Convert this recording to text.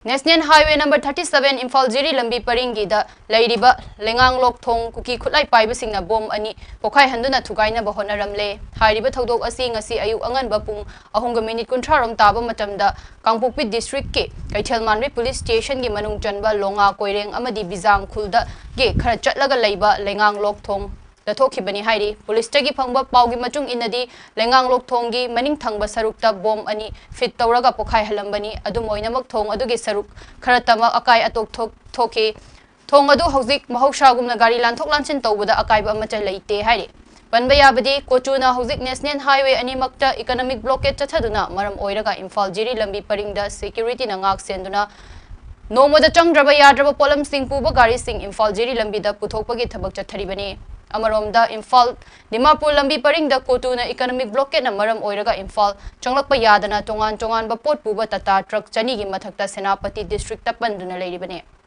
National Highway number 37 Imphal Jiri Lambi Paringi da Leiba Leinganglok Thong Kuki Khutlai Paibashing na bom ani Pokhai handuna thugaina ba honaramle hairiba thodok asi ngasi ayu anganba pung 3 kunthrarom taba matamda Kangpokpi district ke Kaithelmanri police station gi manung chanba longa koireng amadi bizang khulda ge khara chatlaga leiba Leinganglok Thong Thokibani Hairi, police tagi Pangba Paugi Machung inadi, Leinganglok Thongi, Maning Thangba Sarukta Bom ani fit Tauraga Pokhai Halambani, Adumoinamak Thong, Adugi Saruk, Karatama Akai Atok Toke, Thong Adu Hosik, Mahoshagum Nagari Lantok Lanchin Tawada Akaiba Macha Laite Hairi. Banbayabadi, Kochuna Hosik National Highway Animakta Economic Blockade Chataduna, Maram Oiraga, Imphal Jiri Lambi Paringda, Security Nangak Senduna, No Moda Chang Draba Yadraba Polam Sing Puba Gari Sing, Imphal Jiri Lambi da Putopagi Tabak Chatharibani. Amaromda Imphal Dimapur Lambi Paringda Kotuna economic blockade na maram oiraga Imphal changlakpa yadana tongan ba pot puba tata truck chani gi mathakta Senapati district tapanduna leiribane.